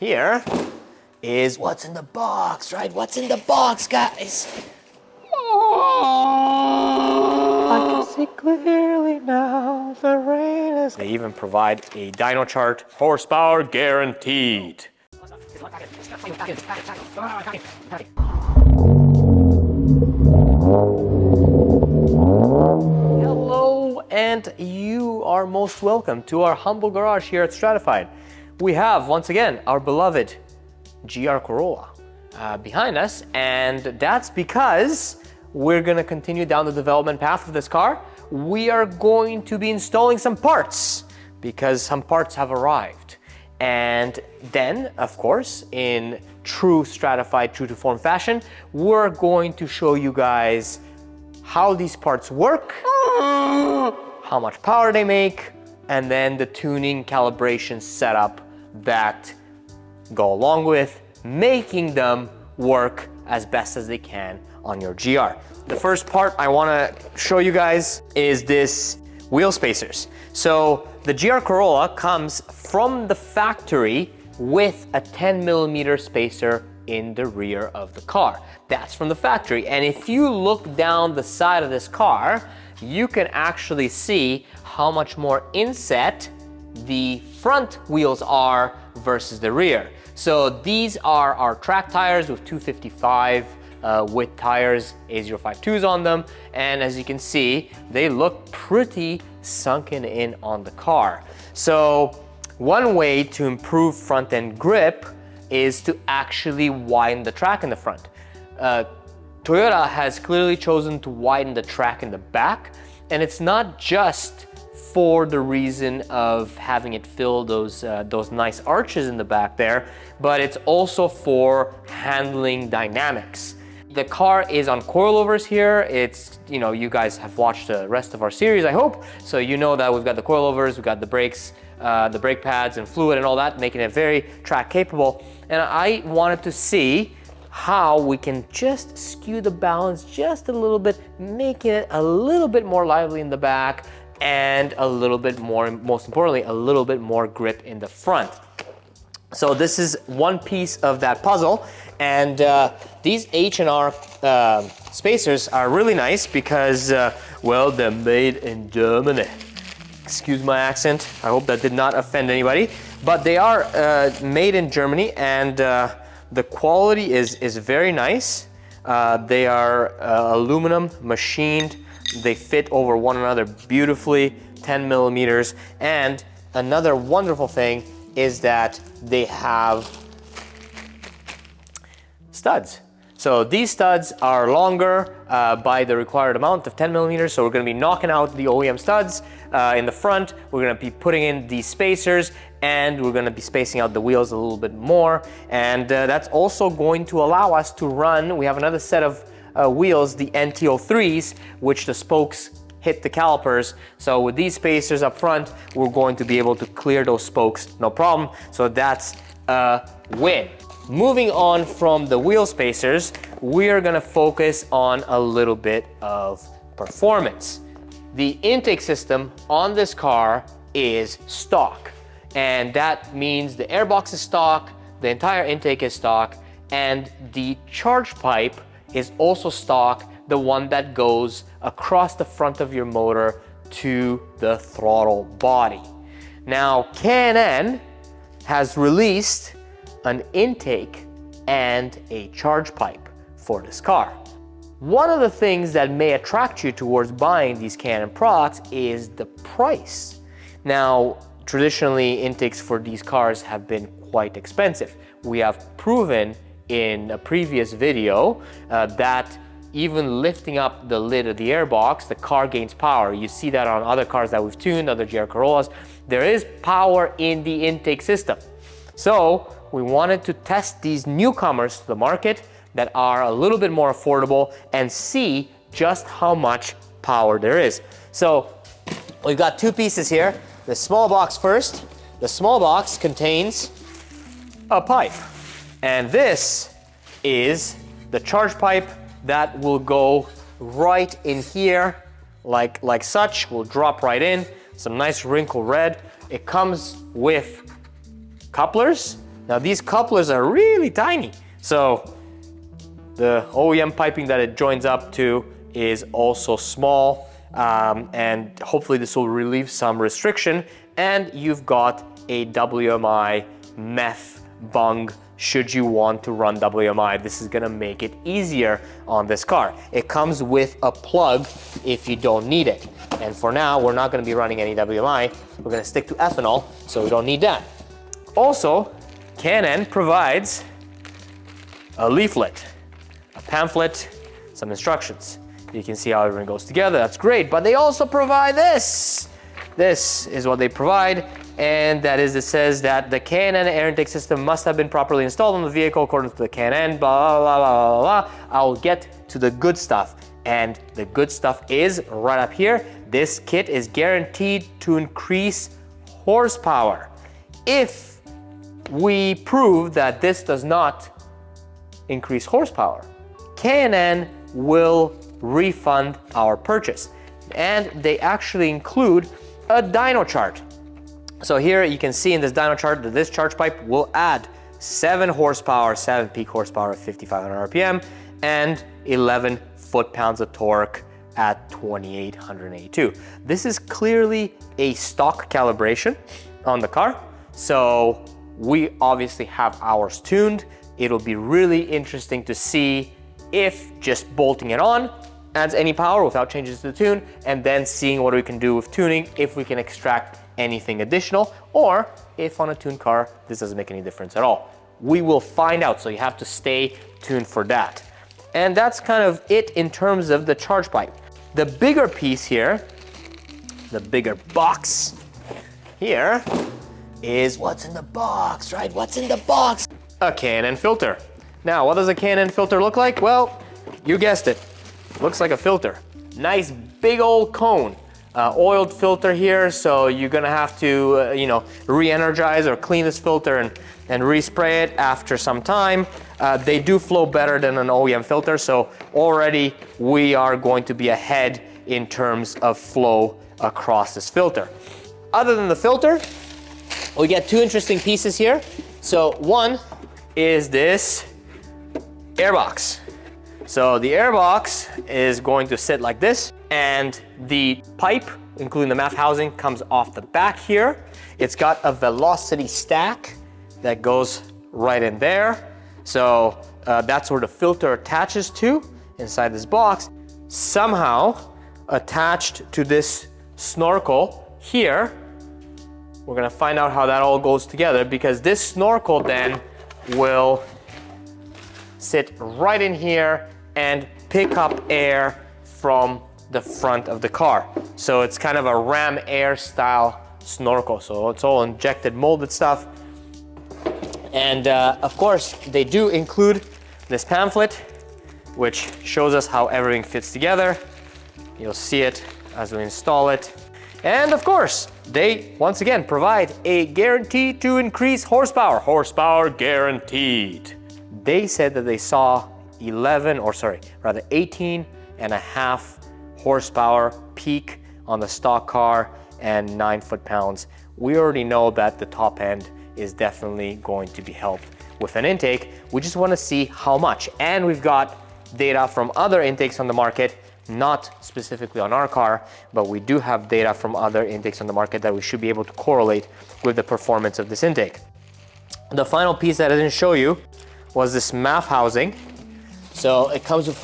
here is what's in the box, right? What's in the box, guys? I can see clearly now, the rain is... They even provide a dyno chart, horsepower guaranteed. Hello, and you are most welcome to our humble garage here at Stratified. We have, once again, our beloved GR Corolla behind us, and that's because we're gonna continue down the development path of this car. We are going to be installing some parts because some parts have arrived. And then, of course, in true Stratified, true to form fashion, we're going to show you guys how these parts work, how much power they make, and then the tuning calibration setup that go along with making them work as best as they can on your GR. The first part I want to show you guys is this wheel spacers. So the GR Corolla comes from the factory with a 10mm spacer in the rear of the car. That's from the factory. And if you look down the side of this car, you can actually see how much more inset the front wheels are versus the rear. So these are our track tires with 255 width tires, A052s on them. And as you can see, they look pretty sunken in on the car. So one way to improve front end grip is to actually widen the track in the front. Toyota has clearly chosen to widen the track in the back, and it's not just for the reason of having it fill those nice arches in the back there, but it's also for handling dynamics. The car is on coilovers here. It's, you know, you guys have watched the rest of our series, I hope. So you know that we've got the coilovers, we've got the brakes, the brake pads and fluid and all that, making it very track capable. And I wanted to see how we can just skew the balance just a little bit, making it a little bit more lively in the back and a little bit more, most importantly, a little bit more grip in the front. So this is one piece of that puzzle, and these H&R spacers are really nice because, well, they're made in Germany. Excuse my accent, I hope that did not offend anybody, but they are made in Germany, and the quality is very nice. They are aluminum machined. They fit over one another beautifully, 10mm. And another wonderful thing is that they have studs. So these studs are longer by the required amount of 10mm. So we're gonna be knocking out the OEM studs in the front. We're gonna be putting in these spacers, and we're gonna be spacing out the wheels a little bit more. And that's also going to allow us to run, we have another set of wheels, the NT03s, which the spokes hit the calipers. So with these spacers up front, we're going to be able to clear those spokes, no problem. So that's a win. Moving on from the wheel spacers, we are gonna focus on a little bit of performance. The intake system on this car is stock, and that means the airbox is stock, the entire intake is stock, and the charge pipe is also stock, the one that goes across the front of your motor to the throttle body. Now, K&N has released an intake and a charge pipe for this car. One of the things that may attract you towards buying these K&N products is the price. Now, traditionally, intakes for these cars have been quite expensive. We have proven in a previous video that even lifting up the lid of the airbox, the car gains power. You see that on other cars that we've tuned, other GR Corollas. There is power in the intake system. So we wanted to test these newcomers to the market that are a little bit more affordable and see just how much power there is. So we've got two pieces here. The small box first. The small box contains a pipe. And this is the charge pipe that will go right in here like such, will drop right in. Some nice wrinkle red. It comes with couplers Now these couplers are really tiny. So the OEM piping that it joins up to is also small, and hopefully this will relieve some restriction. And you've got a WMI meth bung should you want to run WMI. This is gonna make it easier on this car. It comes with a plug if you don't need it. And for now, we're not gonna be running any WMI. We're gonna stick to ethanol, so we don't need that. Also, Can-Am provides a leaflet, a pamphlet, some instructions. You can see how everything goes together, that's great, but they also provide this. This is what they provide, and that is, it says that the Can-Am air intake system must have been properly installed on the vehicle according to the Can-Am, blah, blah, blah, blah, blah. I'll get to the good stuff, and the good stuff is right up here. This kit is guaranteed to increase horsepower. If we prove that this does not increase horsepower, Can-Am will refund our purchase. And they actually include a dyno chart. So here you can see in this dyno chart that this Chargepipe will add 7 horsepower, 7 peak horsepower at 5,500 RPM, and 11 foot-pounds of torque at 2,882. This is clearly a stock calibration on the car. So we obviously have ours tuned. It'll be really interesting to see if just bolting it on adds any power without changes to the tune, and then seeing what we can do with tuning, if we can extract anything additional, or if on a tuned car, this doesn't make any difference at all. We will find out, so you have to stay tuned for that. And that's kind of it in terms of the Chargepipe. The bigger piece here, the bigger box here, is what's in the box, right? What's in the box? A Can-Am filter. Now, what does a Can-Am filter look like? Well, you guessed it. Looks like a filter. Nice big old cone. Oiled filter here, so you're gonna have to, re-energize or clean this filter and respray it after some time. They do flow better than an OEM filter, so already we are going to be ahead in terms of flow across this filter. Other than the filter, we get 2 interesting pieces here. So one is this airbox. So the airbox is going to sit like this, and the pipe, including the MAF housing, comes off the back here. It's got a velocity stack that goes right in there. So that's where the filter attaches to inside this box. Somehow attached to this snorkel here, we're gonna find out how that all goes together, because this snorkel then will sit right in here and pick up air from the front of the car. So it's kind of a ram air style snorkel. So it's all injected molded stuff. And of course, they do include this pamphlet, which shows us how everything fits together. You'll see it as we install it. And of course, they once again provide a guarantee to increase horsepower. Horsepower guaranteed. They said that they saw 18.5 horsepower peak on the stock car and 9 foot-pounds. We already know that the top end is definitely going to be helped with an intake. We just want to see how much. And we've got data from other intakes on the market, not specifically on our car, but we do have data from other intakes on the market that we should be able to correlate with the performance of this intake. The final piece that I didn't show you was this MAF housing. So it comes with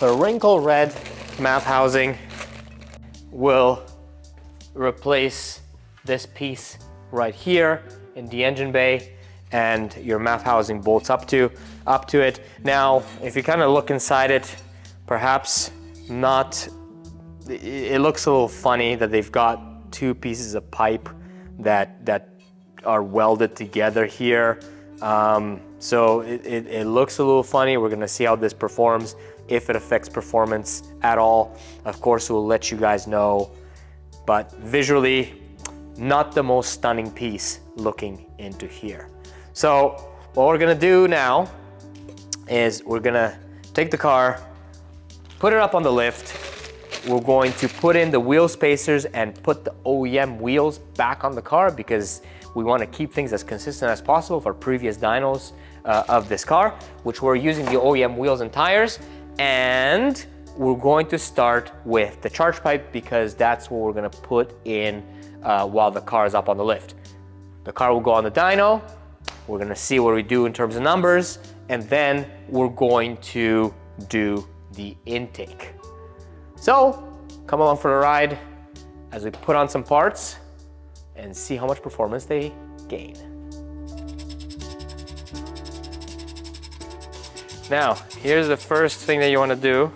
a wrinkle red MAF housing. We'll replace this piece right here in the engine bay, and your MAF housing bolts up to it. Now, if you kind of look inside it, perhaps not, it looks a little funny that they've got 2 pieces of pipe that are welded together here. So it looks a little funny. We're gonna see how this performs, if it affects performance at all. Of course, we'll let you guys know, but visually, not the most stunning piece looking into here. So what we're gonna do now is we're gonna take the car, put it up on the lift. We're going to put in the wheel spacers and put the OEM wheels back on the car, because We want to keep things as consistent as possible for previous dynos of this car, which we're using the OEM wheels and tires. And we're going to start with the charge pipe because that's what we're going to put in while the car is up on the lift. The car will go on the dyno. We're going to see what we do in terms of numbers, and then we're going to do the intake. So come along for the ride as we put on some parts and see how much performance they gain. Now, here's the first thing that you want to do.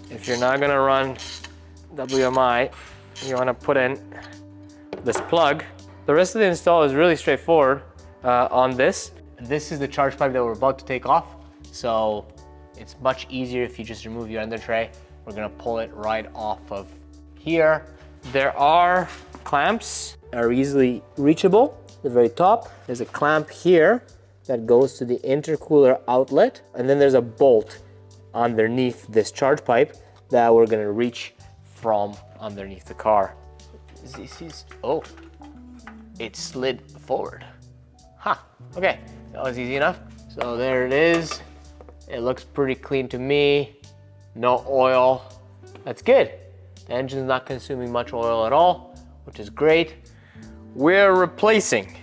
If you're not going to run WMI, you want to put in this plug. The rest of the install is really straightforward on this. This is the charge pipe that we're about to take off. So it's much easier if you just remove your under tray. We're going to pull it right off of here. There are clamps that are easily reachable. At the very top, there's a clamp here that goes to the intercooler outlet. And then there's a bolt underneath this charge pipe that we're gonna reach from underneath the car. Oh, it slid forward. Okay, that was easy enough. So there it is. It looks pretty clean to me. No oil, that's good. The engine's not consuming much oil at all, which is great. We're replacing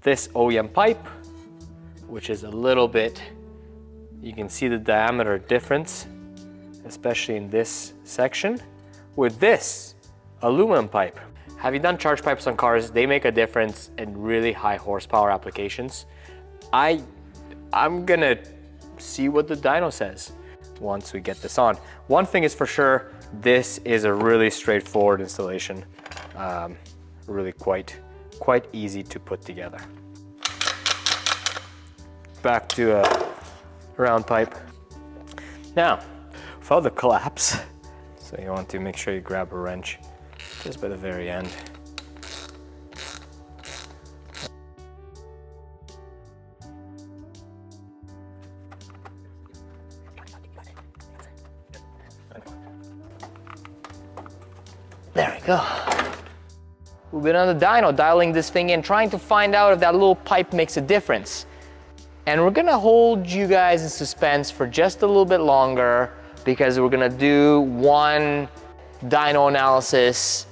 this OEM pipe, which is a little bit, you can see the diameter difference, especially in this section, with this aluminum pipe. Have you done charge pipes on cars? They make a difference in really high horsepower applications. I'm gonna see what the dyno says once we get this on. One thing is for sure, this is a really straightforward installation. Really quite easy to put together. Back to a round pipe. Now, for the collapse, so you want to make sure you grab a wrench just by the very end. There we go. We've been on the dyno dialing this thing in, trying to find out if that little pipe makes a difference. And we're gonna hold you guys in suspense for just a little bit longer because we're gonna do one dyno analysis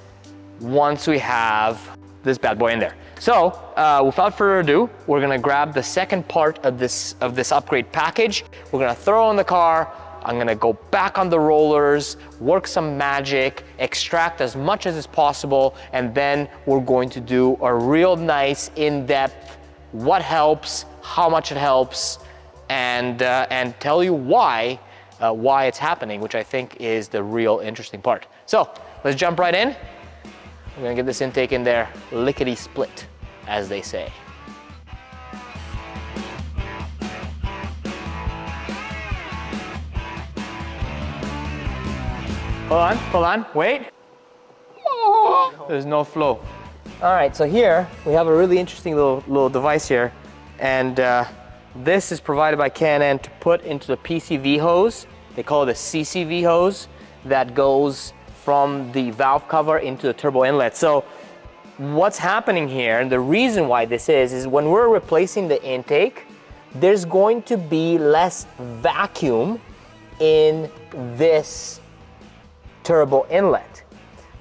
once we have this bad boy in there. So without further ado, we're gonna grab the second part of this upgrade package. We're gonna throw in the car. I'm gonna go back on the rollers, work some magic, extract as much as is possible, and then we're going to do a real nice in-depth what helps, how much it helps, and tell you why it's happening, which I think is the real interesting part. So let's jump right in. We're gonna get this intake in there, lickety split, as they say. Hold on, wait. There's no flow. All right, so here we have a really interesting little device here, and this is provided by K&N to put into the PCV hose. They call it a CCV hose that goes from the valve cover into the turbo inlet. So what's happening here, and the reason why this is when we're replacing the intake, there's going to be less vacuum in this turbo inlet.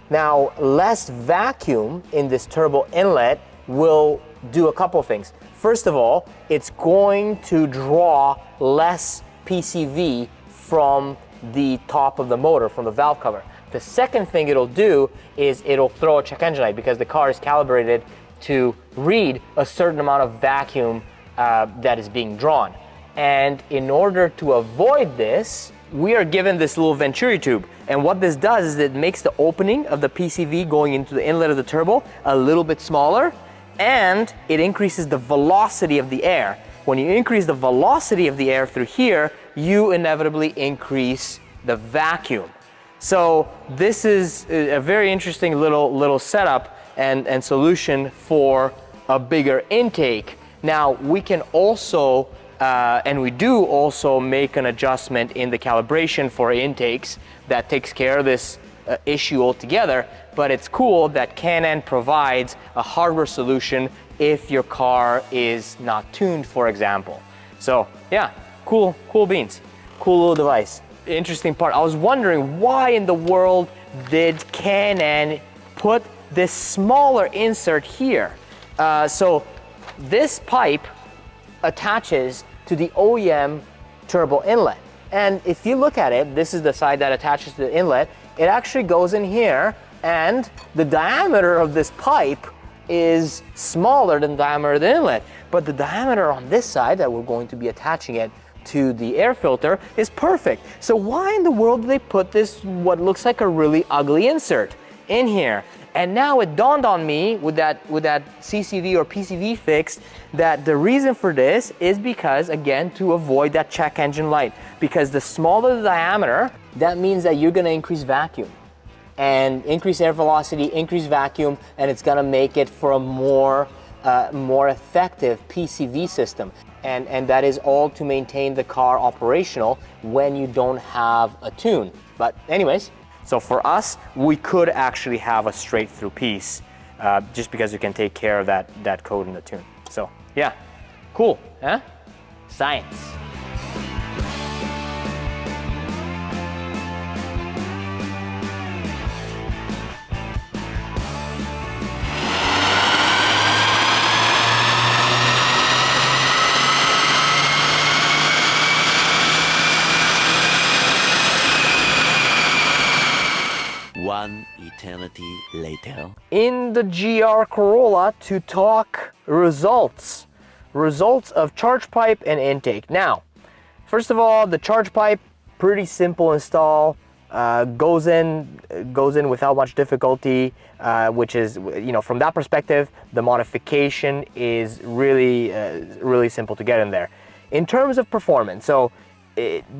Now, less vacuum in this turbo inlet will do a couple things. First of all, it's going to draw less PCV from the top of the motor, from the valve cover. The second thing it'll do is it'll throw a check engine light because the car is calibrated to read a certain amount of vacuum that is being drawn. And in order to avoid this, we are given this little Venturi tube. And what this does is it makes the opening of the PCV going into the inlet of the turbo a little bit smaller, and it increases the velocity of the air. When you increase the velocity of the air through here, you inevitably increase the vacuum. So this is a very interesting little setup and solution for a bigger intake. Now, we can also and we do also make an adjustment in the calibration for intakes that takes care of this issue altogether, but it's cool that Can-Am provides a hardware solution if your car is not tuned, for example. So yeah, cool beans, cool little device. Interesting part, I was wondering why in the world did Can-Am put this smaller insert here? So this pipe attaches to the OEM turbo inlet. And if you look at it, this is the side that attaches to the inlet. It actually goes in here, and the diameter of this pipe is smaller than the diameter of the inlet. But the diameter on this side that we're going to be attaching it to the air filter is perfect. So why in the world do they put this, what looks like a really ugly insert in here? And now it dawned on me with that CCV or PCV fix that the reason for this is because, again, to avoid that check engine light. Because the smaller the diameter, that means that you're gonna increase vacuum. And increase air velocity, increase vacuum, and it's gonna make it for a more effective PCV system. And that is all to maintain the car operational when you don't have a tune. But anyways, so for us, we could actually have a straight through piece just because you can take care of that code in the tune. So yeah, cool, huh? Science. One eternity later. In the GR Corolla to talk results of Chargepipe and intake. Now, first of all, the Chargepipe, pretty simple install, goes in without much difficulty, which is, you know, from that perspective, the modification is really simple to get in there. In terms of performance, so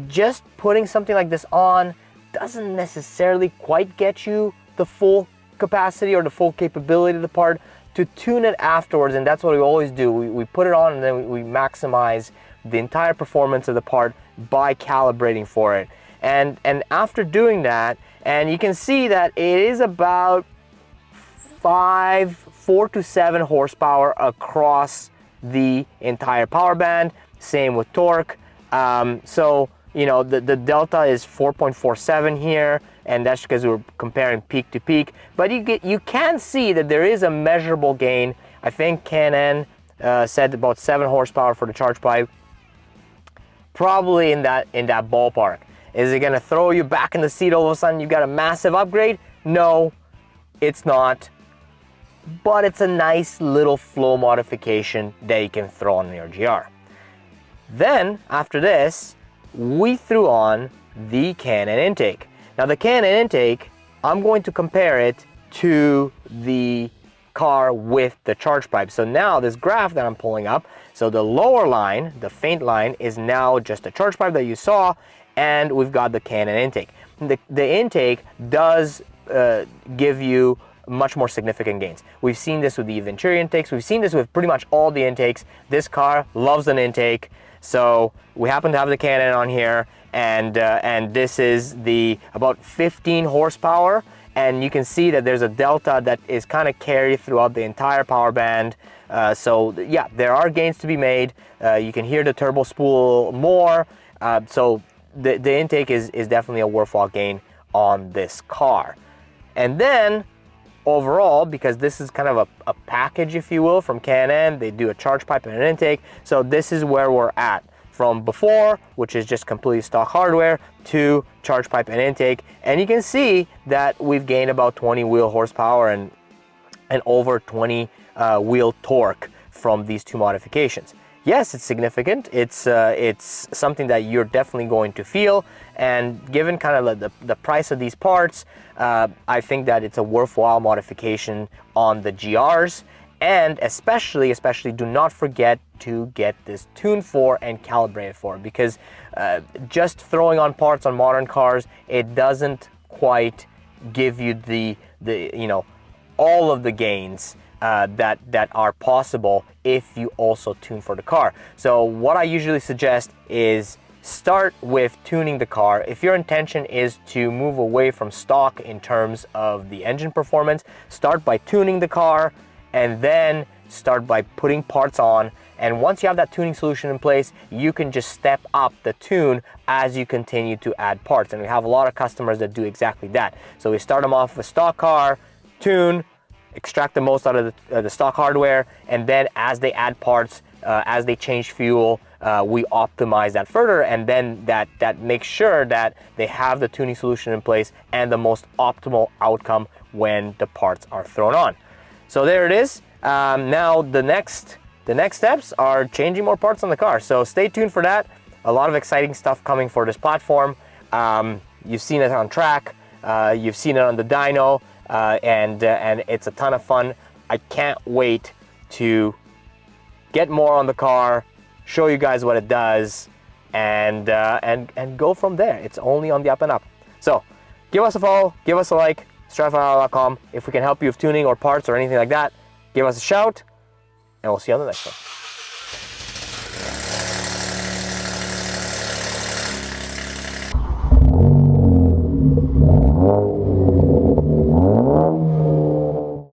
just putting something like this on doesn't necessarily quite get you the full capacity or the full capability of the part. To tune it afterwards, and that's what we always do, we put it on and then we maximize the entire performance of the part by calibrating for it. And after doing that, and you can see that it is about 4 to 7 horsepower across the entire power band, same with torque. So you know, the delta is 4.47 here, and that's because we're comparing peak to peak. But you can see that there is a measurable gain. I think Can-Am said about 7 horsepower for the Chargepipe, probably in that ballpark. Is it gonna throw you back in the seat all of a sudden? You got a massive upgrade? No, it's not. But it's a nice little flow modification that you can throw on your GR. Then after this, we threw on the Can-Am intake. Now the Can-Am intake, I'm going to compare it to the car with the Chargepipe. So now this graph that I'm pulling up, so the lower line, the faint line, is now just the Chargepipe that you saw, and we've got the Can-Am intake. The intake does give you much more significant gains. We've seen this with the Venturi intakes, we've seen this with pretty much all the intakes. This car loves an intake. So we happen to have the Can-Am on here, and this is the about 15 horsepower, and you can see that there's a delta that is kind of carried throughout the entire power band. So yeah, there are gains to be made. You can hear the turbo spool more. So the intake is definitely a worthwhile gain on this car. And then overall, because this is kind of a package, if you will, from Can-Am, they do a Chargepipe and an intake. So this is where we're at from before, which is just completely stock hardware, to Chargepipe and intake. And you can see that we've gained about 20 wheel horsepower and over 20 wheel torque from these two modifications. Yes, it's significant. It's something that you're definitely going to feel, and given kind of the price of these parts, I think that it's a worthwhile modification on the GRs. And especially do not forget to get this tuned for and calibrated for, because just throwing on parts on modern cars, it doesn't quite give you the you know, all of the gains that are possible if you also tune for the car. So what I usually suggest is start with tuning the car. If your intention is to move away from stock in terms of the engine performance, start by tuning the car and then start by putting parts on. And once you have that tuning solution in place, you can just step up the tune as you continue to add parts. And we have a lot of customers that do exactly that. So we start them off with a stock car, tune, extract the most out of the stock hardware, and then as they add parts, as they change fuel, we optimize that further, and then that makes sure that they have the tuning solution in place and the most optimal outcome when the parts are thrown on. So there it is. Now the next steps are changing more parts on the car. So stay tuned for that. A lot of exciting stuff coming for this platform. You've seen it on track. You've seen it on the dyno, and it's a ton of fun. I can't wait to get more on the car, show you guys what it does, and go from there. It's only on the up and up. So give us a follow, give us a like, StratifiedAuto.com. If we can help you with tuning or parts or anything like that, give us a shout, and we'll see you on the next one.